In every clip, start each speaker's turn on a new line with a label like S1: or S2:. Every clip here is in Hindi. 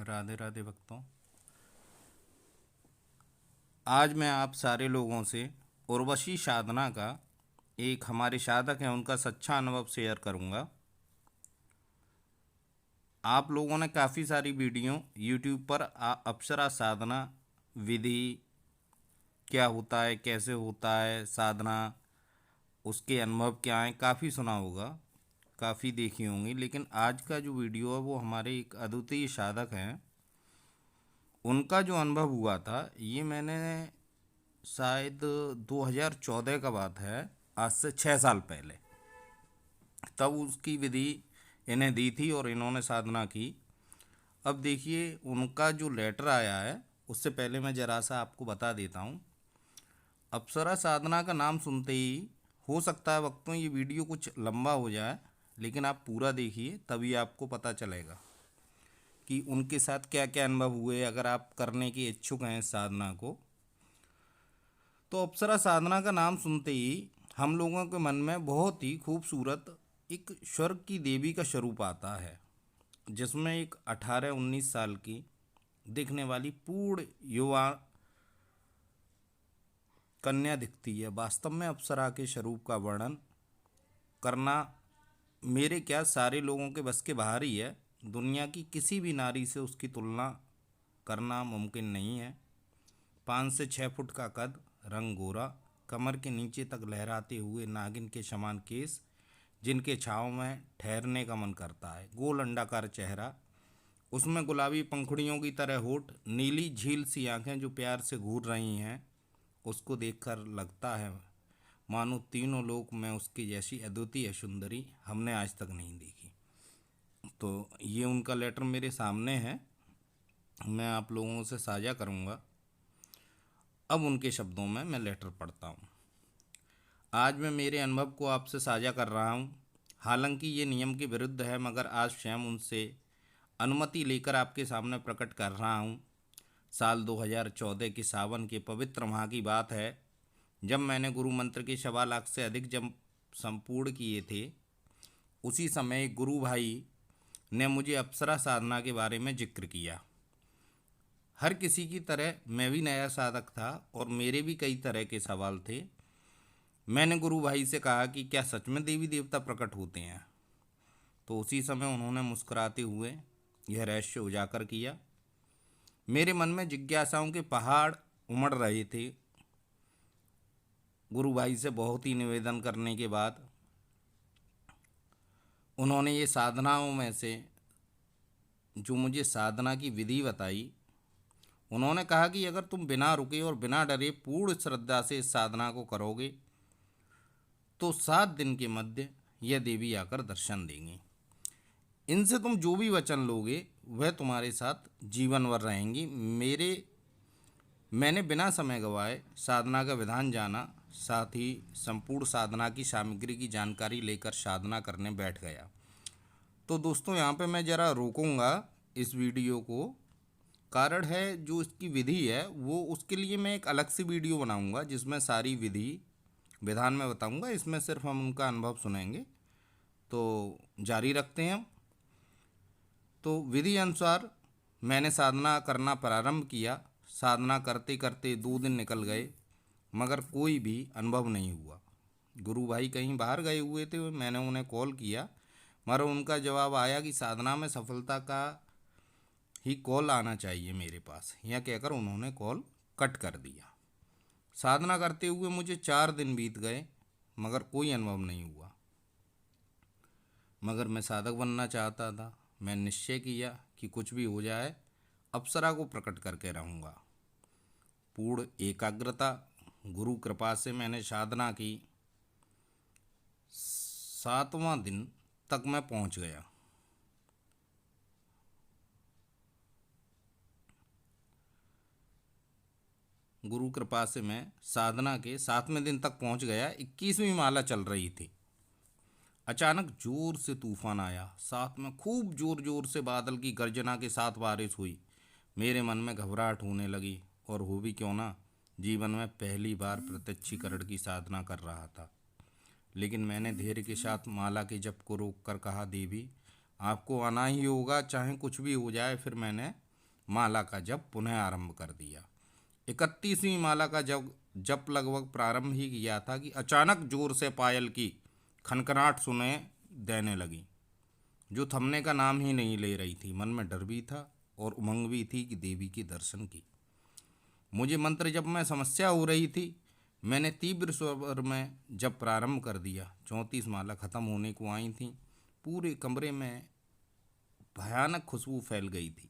S1: राधे राधे भक्तों। आज मैं आप सारे लोगों से उर्वशी साधना का, एक हमारे साधक हैं उनका सच्चा अनुभव शेयर करूंगा। आप लोगों ने काफ़ी सारी वीडियो यूट्यूब पर अप्सरा साधना विधि क्या होता है, कैसे होता है साधना, उसके अनुभव क्या हैं, काफ़ी सुना होगा, काफ़ी देखी होंगी। लेकिन आज का जो वीडियो है वो हमारे एक अद्वितीय साधक हैं, उनका जो अनुभव हुआ था ये मैंने शायद 2014 का बात है, आज से 6 साल पहले, तब उसकी विधि इन्हें दी थी और इन्होंने साधना की। अब देखिए उनका जो लेटर आया है, उससे पहले मैं ज़रा सा आपको बता देता हूँ। अप्सरा साधना का नाम सुनते ही हो सकता है वक्तों ये वीडियो कुछ लंबा हो जाए, लेकिन आप पूरा देखिए तभी आपको पता चलेगा कि उनके साथ क्या क्या अनुभव हुए, अगर आप करने के इच्छुक हैं इस साधना को। तो अप्सरा साधना का नाम सुनते ही हम लोगों के मन में बहुत ही खूबसूरत एक स्वर्ग की देवी का स्वरूप आता है, जिसमें एक 18-19 साल की दिखने वाली पूर्ण युवा कन्या दिखती है। वास्तव में अप्सरा के स्वरूप का वर्णन करना मेरे क्या सारे लोगों के बस के बाहर ही है। दुनिया की किसी भी नारी से उसकी तुलना करना मुमकिन नहीं है। 5 से 6 फुट का कद, रंग गोरा, कमर के नीचे तक लहराते हुए नागिन के समान केस जिनके छाँव में ठहरने का मन करता है, गोल अंडाकार चेहरा, उसमें गुलाबी पंखुड़ियों की तरह होठ, नीली झील सी आंखें जो प्यार से घूर रही हैं। उसको देखकर लगता है मानो तीनों लोक में उसकी जैसी अद्वितीय सुंदरी हमने आज तक नहीं देखी। तो ये उनका लेटर मेरे सामने है, मैं आप लोगों से साझा करूँगा। अब उनके शब्दों में मैं लेटर पढ़ता हूँ। आज मैं मेरे अनुभव को आपसे साझा कर रहा हूँ। हालांकि ये नियम के विरुद्ध है, मगर आज स्वयं उनसे अनुमति लेकर आपके सामने प्रकट कर रहा हूँ। साल 2014 के सावन के पवित्र माह की बात है, जब मैंने गुरु मंत्र के 1.25 लाख से अधिक जप संपूर्ण किए थे। उसी समय एक गुरु भाई ने मुझे अप्सरा साधना के बारे में जिक्र किया। हर किसी की तरह मैं भी नया साधक था और मेरे भी कई तरह के सवाल थे। मैंने गुरु भाई से कहा कि क्या सच में देवी देवता प्रकट होते हैं? तो उसी समय उन्होंने मुस्कुराते हुए यह रहस्य उजागर किया। मेरे मन में जिज्ञासाओं के पहाड़ उमड़ रहे थे। गुरु भाई से बहुत ही निवेदन करने के बाद उन्होंने ये साधनाओं में से जो मुझे साधना की विधि बताई, उन्होंने कहा कि अगर तुम बिना रुके और बिना डरे पूर्ण श्रद्धा से इस साधना को करोगे तो 7 दिन के मध्य यह देवी आकर दर्शन देंगी। इनसे तुम जो भी वचन लोगे वह तुम्हारे साथ जीवन भर रहेंगी। मैंने बिना समय गवाए साधना का विधान जाना, साथ ही संपूर्ण साधना की सामग्री की जानकारी लेकर साधना करने बैठ गया। तो दोस्तों यहाँ पे मैं ज़रा रोकूंगा इस वीडियो को। कारण है जो इसकी विधि है वो, उसके लिए मैं एक अलग से वीडियो बनाऊंगा जिसमें सारी विधि विधान में बताऊंगा। इसमें सिर्फ हम उनका अनुभव सुनेंगे। तो जारी रखते हैं हम। तो विधि अनुसार मैंने साधना करना प्रारंभ किया। साधना करते करते 2 दिन निकल गए, मगर कोई भी अनुभव नहीं हुआ। गुरु भाई कहीं बाहर गए हुए थे। मैंने उन्हें कॉल किया, मगर उनका जवाब आया कि साधना में सफलता का ही कॉल आना चाहिए मेरे पास। यह कहकर उन्होंने कॉल कट कर दिया। साधना करते हुए मुझे 4 दिन बीत गए, मगर कोई अनुभव नहीं हुआ। मगर मैं साधक बनना चाहता था। मैं निश्चय किया कि कुछ भी हो जाए अप्सरा को प्रकट करके रहूँगा। पूर्ण एकाग्रता, गुरु कृपा से मैंने साधना की। 7वां दिन तक मैं पहुँच गया। गुरु कृपा से मैं साधना के 7वें दिन तक पहुँच गया। 21वीं माला चल रही थी। अचानक जोर से तूफान आया, साथ में खूब जोर जोर से बादल की गर्जना के साथ बारिश हुई। मेरे मन में घबराहट होने लगी, और हो भी क्यों ना, जीवन में पहली बार प्रत्यक्षीकरण की साधना कर रहा था। लेकिन मैंने धैर्य के साथ माला के जप को रोक कर कहा, देवी आपको आना ही होगा, चाहे कुछ भी हो जाए। फिर मैंने माला का जप पुनः आरंभ कर दिया। 31वीं माला का जप लगभग प्रारंभ ही किया था कि अचानक जोर से पायल की खनखनाहट सुने देने लगी, जो थमने का नाम ही नहीं ले रही थी। मन में डर भी था और उमंग भी थी कि देवी के दर्शन की। मुझे मंत्र जप में समस्या हो रही थी। मैंने तीव्र स्वर में जप प्रारंभ कर दिया। 34 माला खत्म होने को आई थी। पूरे कमरे में भयानक खुशबू फैल गई थी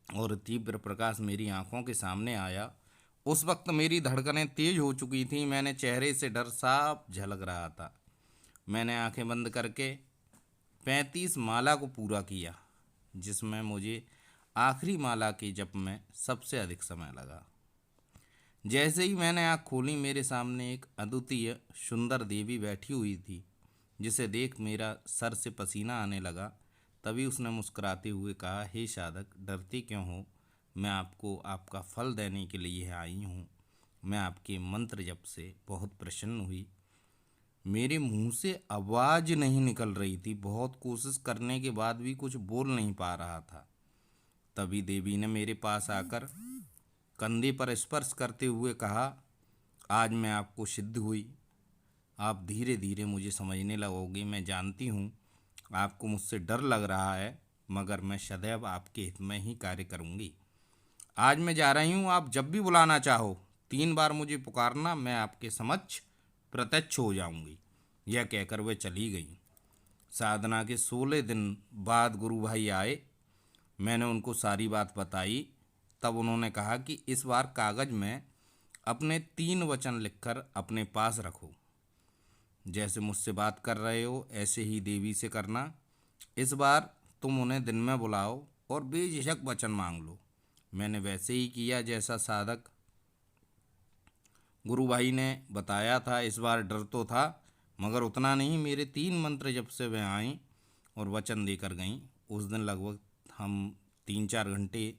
S1: और तीव्र प्रकाश मेरी आंखों के सामने आया। उस वक्त मेरी धड़कनें तेज हो चुकी थीं। मैंने चेहरे से डर साफ झलक रहा था। मैंने आंखें बंद करके 35 माला को पूरा किया, जिसमें मुझे आखिरी माला के जप में सबसे अधिक समय लगा। जैसे ही मैंने आँख खोली, मेरे सामने एक अद्वितीय सुंदर देवी बैठी हुई थी, जिसे देख मेरा सर से पसीना आने लगा। तभी उसने मुस्कुराते हुए कहा, हे साधक, डरते क्यों हो? मैं आपको आपका फल देने के लिए आई हूँ। मैं आपके मंत्र जप से बहुत प्रसन्न हुई। मेरे मुंह से आवाज़ नहीं निकल रही थी। बहुत कोशिश करने के बाद भी कुछ बोल नहीं पा रहा था। तभी देवी ने मेरे पास आकर कंधे पर स्पर्श करते हुए कहा, आज मैं आपको सिद्ध हुई। आप धीरे धीरे मुझे समझने लगोगे। मैं जानती हूँ आपको मुझसे डर लग रहा है, मगर मैं सदैव आपके हित में ही कार्य करूँगी। आज मैं जा रही हूँ। आप जब भी बुलाना चाहो 3 बार मुझे पुकारना, मैं आपके समक्ष प्रत्यक्ष हो जाऊँगी। यह कहकर वे चली गई। साधना के 16 दिन बाद गुरु भाई आए। मैंने उनको सारी बात बताई। तब उन्होंने कहा कि इस बार कागज़ में अपने 3 वचन लिखकर अपने पास रखो। जैसे मुझसे बात कर रहे हो ऐसे ही देवी से करना। इस बार तुम उन्हें दिन में बुलाओ और बेझिझक वचन मांग लो। मैंने वैसे ही किया जैसा साधक गुरु भाई ने बताया था। इस बार डर तो था, मगर उतना नहीं। मेरे 3 मंत्र जब से वे आईं और वचन देकर गईं। उस दिन लगभग हम 3-4 घंटे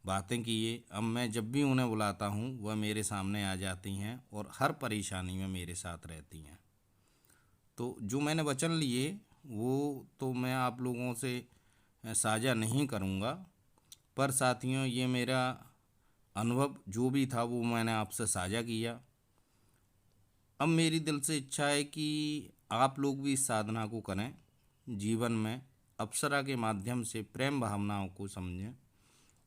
S1: बातें किए। अब मैं जब भी उन्हें बुलाता हूँ वह मेरे सामने आ जाती हैं और हर परेशानी में मेरे साथ रहती हैं। तो जो मैंने वचन लिए वो तो मैं आप लोगों से साझा नहीं करूँगा, पर साथियों ये मेरा अनुभव जो भी था वो मैंने आपसे साझा किया। अब मेरी दिल से इच्छा है कि आप लोग भी इस साधना को करें। जीवन में अप्सरा के माध्यम से प्रेम भावनाओं को समझें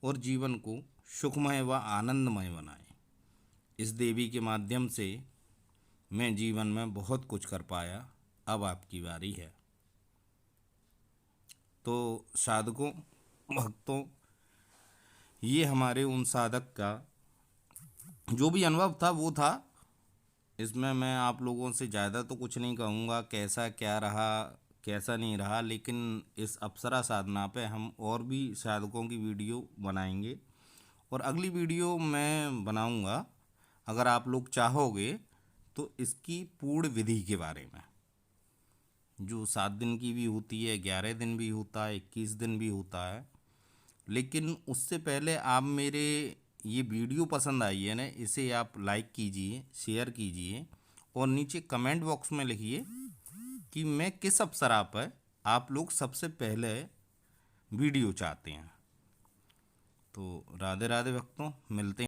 S1: और जीवन को सुखमय व आनंदमय बनाएं। इस देवी के माध्यम से मैं जीवन में बहुत कुछ कर पाया। अब आपकी बारी है। तो साधकों, भक्तों, ये हमारे उन साधक का जो भी अनुभव था वो था। इसमें मैं आप लोगों से ज़्यादा तो कुछ नहीं कहूँगा कैसा क्या रहा कैसा नहीं रहा, लेकिन इस अप्सरा साधना पे हम और भी साधकों की वीडियो बनाएंगे और अगली वीडियो मैं बनाऊँगा, अगर आप लोग चाहोगे तो, इसकी पूर्ण विधि के बारे में, जो 7 दिन की भी होती है, 11 दिन भी होता है, 21 दिन भी होता है। लेकिन उससे पहले आप मेरे ये वीडियो पसंद आई है ना, इसे आप लाइक कीजिए, शेयर कीजिए और नीचे कमेंट बॉक्स में लिखिए कि मैं किस अप्सरा पर आप लोग सबसे पहले वीडियो चाहते हैं। तो राधे राधे भक्तों, मिलते हैं।